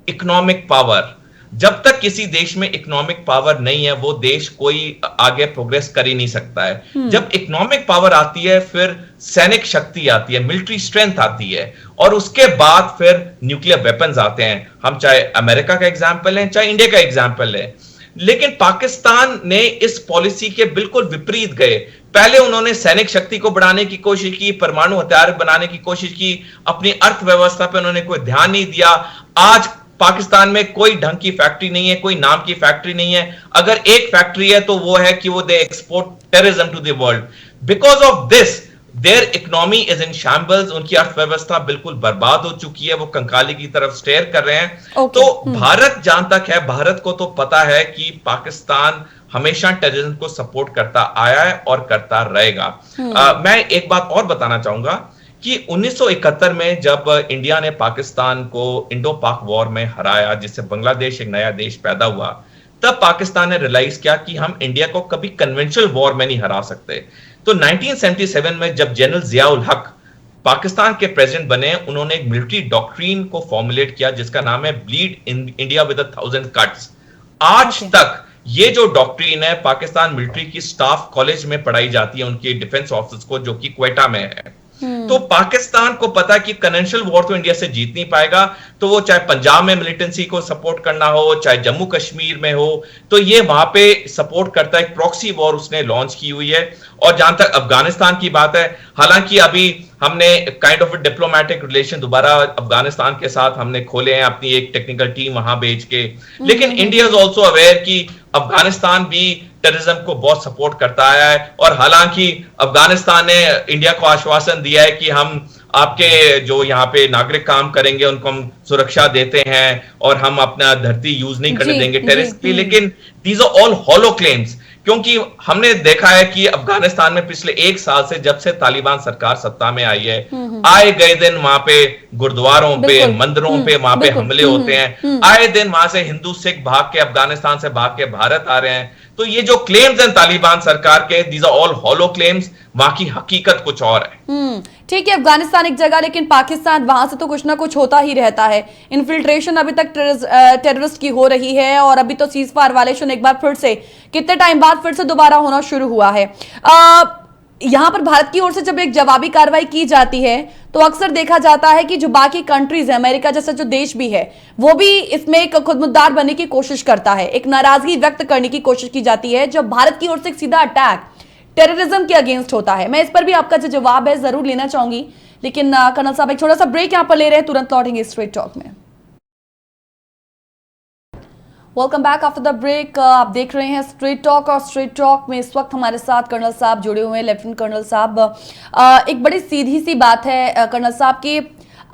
economic power. जब तक किसी देश में इकोनॉमिक पावर नहीं है वो देश कोई आगे प्रोग्रेस कर ही नहीं सकता है। जब इकोनॉमिक पावर आती है फिर सैनिक शक्ति आती है, मिलिट्री स्ट्रेंथ आती है, और उसके बाद फिर न्यूक्लियर वेपन्स आते हैं। हम चाहे अमेरिका का एग्जाम्पल है चाहे इंडिया का एग्जाम्पल है। लेकिन पाकिस्तान ने इस पॉलिसी के बिल्कुल विपरीत गए। पहले उन्होंने सैनिक शक्ति को बढ़ाने की कोशिश की, परमाणु हथियार बनाने की कोशिश की, अपनी अर्थव्यवस्था पर उन्होंने कोई ध्यान नहीं दिया। आज पाकिस्तान में कोई ढंग की फैक्ट्री नहीं है, कोई नाम की फैक्ट्री नहीं है। अगर एक फैक्ट्री है तो वो है कि वो they export terrorism to the world. Because of this their economy is in shambles. उनकी अर्थव्यवस्था बिल्कुल बर्बाद हो चुकी है, वो कंकाली की तरफ स्टेयर कर रहे हैं। तो भारत जहां तक है, भारत को तो पता है कि पाकिस्तान हमेशा टेररिज्म को सपोर्ट करता आया है और करता रहेगा। मैं एक बात और बताना चाहूंगा कि 1971 में जब इंडिया ने पाकिस्तान को इंडो पाक वॉर में हराया, जिससे बांग्लादेश एक नया देश पैदा हुआ, तब पाकिस्तान ने रियलाइज किया कि हम इंडिया को कभी कन्वेंशनल वॉर में नहीं हरा सकते। तो 1977 में जब जनरल जियाउल हक पाकिस्तान के प्रेसिडेंट बने, उन्होंने एक मिलिट्री डॉक्ट्रीन को फॉर्मुलेट किया जिसका नाम है bleed in India with 1000 cuts. आज तक ये जो डॉक्ट्रीन है पाकिस्तान मिलिट्री की स्टाफ कॉलेज में पढ़ाई जाती है, उनके डिफेंस ऑफिसर्स को, जो कि क्वेटा में है। तो पाकिस्तान को पता कि कन्वेंशनल वॉर तो इंडिया से जीत नहीं पाएगा, तो वो चाहे पंजाब में मिलिटेंसी को सपोर्ट करना हो, चाहे जम्मू कश्मीर में हो, तो ये वहां पे सपोर्ट करता है। एक प्रॉक्सी वॉर उसने लॉन्च की हुई है। और जहां तक अफगानिस्तान की बात है, हालांकि अभी हमने काइंड ऑफ डिप्लोमेटिक रिलेशन दोबारा अफगानिस्तान के साथ हमने खोले हैं, अपनी एक टेक्निकल टीम वहां भेज के। लेकिन इंडिया इज ऑल्सो अवेयर कि अफगानिस्तान भी टेररिज्म को बहुत सपोर्ट करता आया है। और हालांकि अफगानिस्तान ने इंडिया को आश्वासन दिया है कि हम आपके जो यहाँ पे नागरिक काम करेंगे उनको हम सुरक्षा देते हैं और हम अपना धरती यूज नहीं करने देंगे टेररिस्ट की। लेकिन these are all hollow claims, क्योंकि हमने देखा है कि अफगानिस्तान में पिछले 1 साल से, जब से तालिबान सरकार सत्ता में आई है, आए गए दिन वहां पे गुरुद्वारों पे, मंदिरों पे वहां पे हमले होते हैं। आए दिन वहां से हिंदू सिख भाग के, अफगानिस्तान से भाग के भारत आ रहे हैं। तो ये जो क्लेम्स हैं तालिबान सरकार के, these are all hollow claims, वहां की हकीकत कुछ और है। ठीक है, अफगानिस्तान एक जगह, लेकिन पाकिस्तान वहां से तो कुछ ना कुछ होता ही रहता है। इन्फिल्ट्रेशन अभी तक टेररिस्ट की हो रही है, और अभी तो सीज फायर वायलेशन एक बार फिर से, कितने टाइम बाद फिर से दोबारा होना शुरू हुआ है। यहां पर भारत की ओर से जब एक जवाबी कार्रवाई की जाती है तो अक्सर देखा जाता है कि जो बाकी कंट्रीज है, अमेरिका जैसा जो देश भी है, वो भी इसमें एक खुदमुख्तार बनने की कोशिश करता है, एक नाराजगी व्यक्त करने की कोशिश की जाती है जब भारत की ओर से एक सीधा अटैक टेररिज्म के अगेंस्ट होता है। मैं इस पर भी आपका जो जवाब है जरूर लेना चाहूंगी, लेकिन कर्नल साहब एक छोटा सा ब्रेक यहां पर ले रहे हैं, तुरंत लौटेंगे स्ट्रेट टॉक में। Welcome back after the break. आप देख रहे हैं स्ट्रेट टॉक, और स्ट्रेट टॉक में इस वक्त हमारे साथ कर्नल साहब जुड़े हुए हैं, लेफ्टिनेंट कर्नल साहब। एक बड़ी सीधी सी बात है कर्नल साहब की,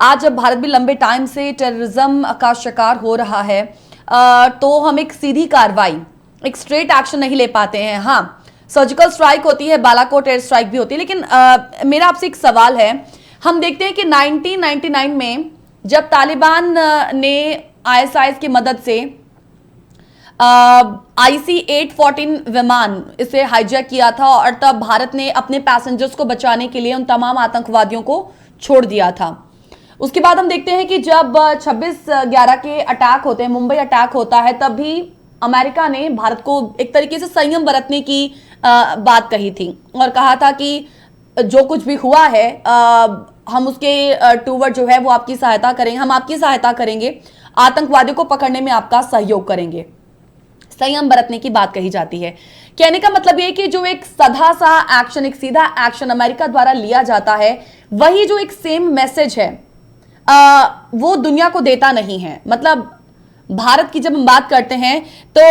आज जब भारत भी लंबे टाइम से टेररिज्म का शिकार हो रहा है, तो हम एक सीधी कार्रवाई, एक स्ट्रेट एक्शन नहीं ले पाते हैं। हाँ, सर्जिकल स्ट्राइक होती है, बालाकोट एयर स्ट्राइक भी होती है, लेकिन मेरा आपसे एक सवाल है। हम देखते हैं कि 1999 में जब तालिबान ने ISIS की मदद से IC-814 विमान इसे हाईजैक किया था और तब भारत ने अपने पैसेंजर्स को बचाने के लिए उन तमाम आतंकवादियों को छोड़ दिया था। उसके बाद हम देखते हैं कि जब 26/11 के अटैक होते हैं, मुंबई अटैक होता है, तब भी अमेरिका ने भारत को एक तरीके से संयम बरतने की बात कही थी और कहा था कि जो कुछ भी हुआ है हम उसके टूवर्ड जो है वो आपकी सहायता करेंगे, हम आपकी सहायता करेंगे, आतंकवादियों को पकड़ने में आपका सहयोग करेंगे। संयम बरतने की बात कही जाती है। कहने का मतलब ये कि जो एक सधा सा एक्शन, एक सीधा एक्शन अमेरिका द्वारा लिया जाता है, वही जो एक सेम मैसेज है वो दुनिया को देता नहीं है। मतलब भारत की जब हम बात करते हैं तो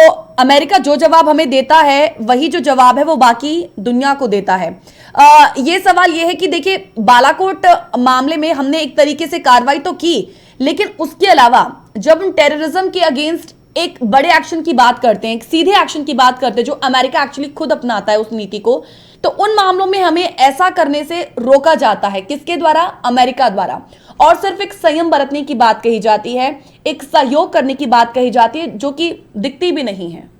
अमेरिका जो जवाब हमें देता है वही जो जवाब है वो बाकी दुनिया को देता है। ये सवाल ये है कि देखिए, बालाकोट मामले में हमने एक तरीके से कार्रवाई तो की, लेकिन उसके अलावा जब हम टेररिज्म के अगेंस्ट एक बड़े एक्शन की बात करते हैं, एक सीधे एक्शन की बात करते हैं जो अमेरिका एक्चुअली खुद अपनाता है उस नीति को, तो उन मामलों में हमें ऐसा करने से रोका जाता है। किसके द्वारा? अमेरिका द्वारा। और सिर्फ एक संयम बरतने की बात कही जाती है, एक सहयोग करने की बात कही जाती है, जो कि दिखती भी नहीं है।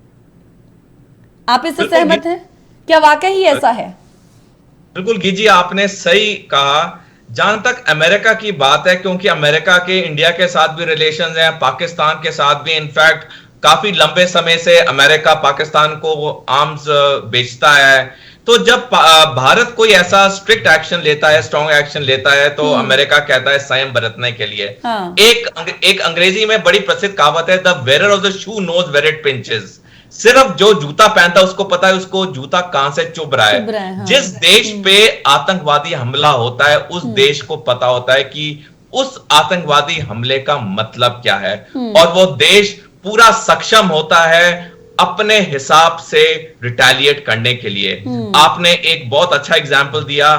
आप इससे सहमत हैं? क्या वाकई ऐसा है? बिल्कुल गिजी, आपने सही कहा। जहां तक अमेरिका की बात है, क्योंकि अमेरिका के इंडिया के साथ भी रिलेशंस हैं, पाकिस्तान के साथ भी, इनफैक्ट काफी लंबे समय से अमेरिका पाकिस्तान को आर्म्स बेचता है। तो जब भारत कोई ऐसा स्ट्रिक्ट एक्शन लेता है, स्ट्रॉन्ग एक्शन लेता है, तो अमेरिका कहता है संयम बरतने के लिए। हाँ। एक अंग्रेजी में बड़ी प्रसिद्ध कहावत है, the wear of the shoe knows where it pinches. सिर्फ जो जूता पहनता है उसको पता है उसको जूता कहां से चुभ रहा है। हाँ। जिस देश पे आतंकवादी हमला होता है उस देश को पता होता है कि उस आतंकवादी हमले का मतलब क्या है, और वो देश पूरा सक्षम होता है अपने हिसाब से रिटेलिएट करने के लिए। आपने एक बहुत अच्छा एग्जाम्पल दिया,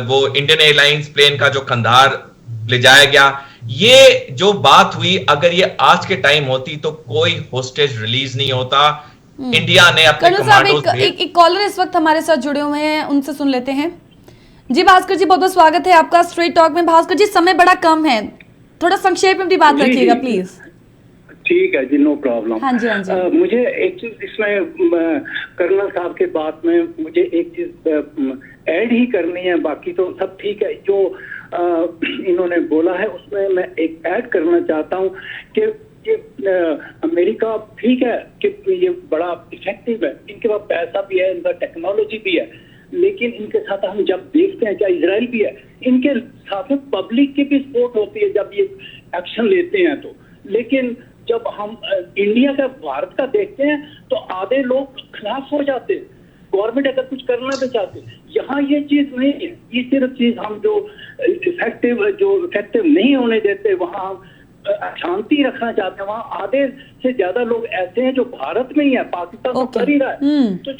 वो इंडियन एयरलाइंस प्लेन का जो कंधार ले जाया गया। ये जो बात हुई, अगर ये आज के टाइम होती तो कोई होस्टेज रिलीज नहीं होता। इंडिया ने अपने कमांडोज एक कॉलर इस वक्त हमारे साथ जुड़े हुए हैं, उनसे सुन लेते हैं। जी भास्कर जी, बहुत बहुत स्वागत है आपका स्ट्रेट टॉक में। भास्कर जी, समय बड़ा कम है, थोड़ा संक्षेप में अपनी बात रखिएगा प्लीज। ठीक है जी, नो प्रॉब्लम। हाँ जी, हाँ जी। मुझे एक चीज इसमें कर्नल साहब के बात में मुझे एक चीज ऐड ही करनी है, बाकी तो सब ठीक है। जो इन्होंने बोला है उसमें मैं एक ऐड करना चाहता हूँ कि अमेरिका ठीक है कि ये बड़ा इफेक्टिव है, इनके पास पैसा भी है, इनका टेक्नोलॉजी भी है, लेकिन इनके साथ हम जब देखते हैं, क्या इजराइल भी है, इनके साथ में पब्लिक की भी सपोर्ट होती है जब ये एक्शन लेते हैं तो। लेकिन जब हम इंडिया का, भारत का देखते हैं तो आधे लोग खिलाफ हो जाते हैं, गवर्नमेंट अगर कुछ करना भी चाहते। यहाँ ये चीज नहीं है, ये सिर्फ चीज हम जो इफेक्टिव नहीं होने देते, वहाँ हम शांति रखना चाहते हैं। वहाँ आधे से ज्यादा लोग ऐसे हैं जो भारत में ही है, पाकिस्तान तो कर ही रहा है, तो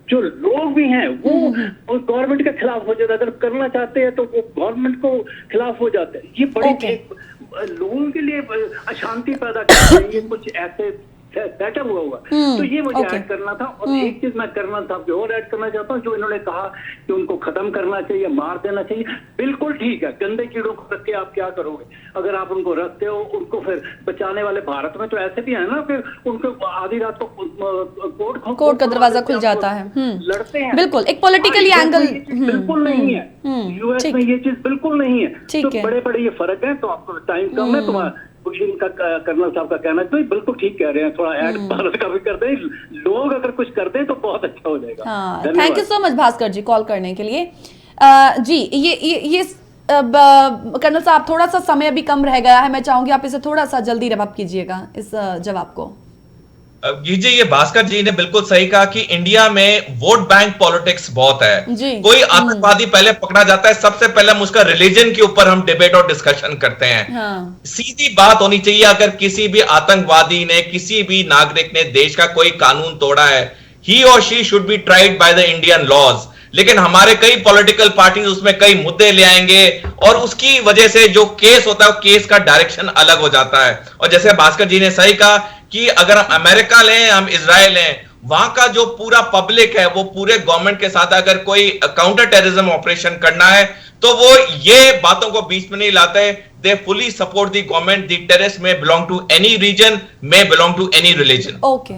जो लोग भी हैं वो गवर्नमेंट के खिलाफ हो जाते हैं। अगर करना चाहते हैं तो वो गवर्नमेंट को खिलाफ हो जाते हैं। ये बड़ी लोगों के लिए अशांति पैदा करते हैं, ये कुछ ऐसे सेटअप हुआ होगा। तो ये मुझे ऐड करना था। और एक चीज मैं करना था और ऐड करना चाहता हूँ, जो इन्होंने कहा कि उनको खत्म करना चाहिए, मार देना चाहिए, बिल्कुल ठीक है। गंदे कीड़ों को रख के आप क्या करोगे? अगर आप उनको रखते हो, उनको फिर बचाने वाले भारत में तो ऐसे भी है ना, फिर उनको आधी रात को कोर्ट का दरवाजा खुल जाता है, लड़ते हैं। बिल्कुल, एक पॉलिटिकली एंगल बिल्कुल नहीं है। यूएस में ये चीज बिल्कुल नहीं है। तो बड़े बड़े ये फर्क है। तो आपको टाइम कम है, तो इनका कर्नल साहब का कहना तो बिल्कुल ठीक कह रहे हैं। थोड़ा ऐड भारत का भी कर दें, लोग अगर कुछ कर दें तो बहुत अच्छा हो जाएगा। Thank you so much Bhaskar ji call करने के लिए। जी, ये कर्नल साहब, थोड़ा सा समय अभी कम रह गया है, मैं चाहूंगी आप इसे थोड़ा सा जल्दी रैप अप कीजिएगा इस जवाब को। जी, ये भास्कर जी ने बिल्कुल सही कहा कि इंडिया में वोट बैंक पॉलिटिक्स बहुत है। कोई आतंकवादी पहले पकड़ा जाता है, सबसे पहले हम उसका रिलीजन के ऊपर हम डिबेट और डिस्कशन करते हैं। हाँ। सीधी बात होनी चाहिए, अगर किसी भी आतंकवादी ने, किसी भी नागरिक ने देश का कोई कानून तोड़ा है, ही और she should be tried by the Indian laws. लेकिन हमारे कई पॉलिटिकल पार्टीज उसमें कई मुद्दे ले आएंगे और उसकी वजह से जो केस होता है वो केस का डायरेक्शन अलग हो जाता है। और जैसे भास्कर जी ने सही कहा कि अगर हम अमेरिका लें, हम इजराइल लें, वहां का जो पूरा पब्लिक है वो पूरे गवर्नमेंट के साथ अगर कोई काउंटर टेररिज्म ऑपरेशन करना है तो वो ये बातों को बीच में नहीं लाते। They fully support the government. The terrorist men belong to any region, men belong to any religion. Okay,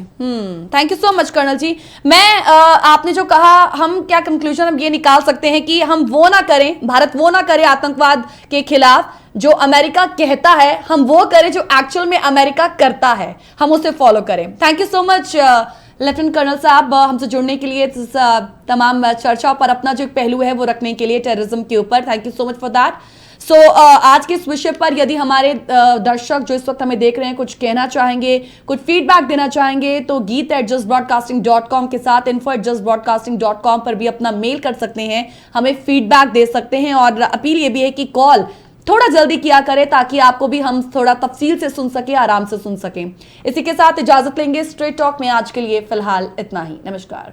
thank you so much colonel ji. मैं आपने जो कहा, हम क्या कंक्लूजन हम ये निकाल सकते हैं कि हम वो ना करें, भारत वो ना करे आतंकवाद के खिलाफ जो अमेरिका कहता है, हम वो करें जो एक्चुअल में अमेरिका करता है, हम उसे फॉलो करें। Thank you so much lieutenant colonel साहब, हमसे जुड़ने के लिए, तमाम चर्चा पर अपना जो एक पहलू है वो रखने के लिए टेररिज्म के ऊपर। Thank you so much for that. So आज के इस विषय पर यदि हमारे दर्शक जो इस वक्त हमें देख रहे हैं कुछ कहना चाहेंगे, कुछ फीडबैक देना चाहेंगे, तो geet@justbroadcasting.com के साथ info@justbroadcasting.com पर भी अपना मेल कर सकते हैं, हमें फीडबैक दे सकते हैं। और अपील ये भी है कि कॉल थोड़ा जल्दी किया करें ताकि आपको भी हम थोड़ा तफसील से सुन सके, आराम से सुन सकें। इसी के साथ इजाजत लेंगे स्ट्रेट टॉक में। आज के लिए फिलहाल इतना ही। नमस्कार।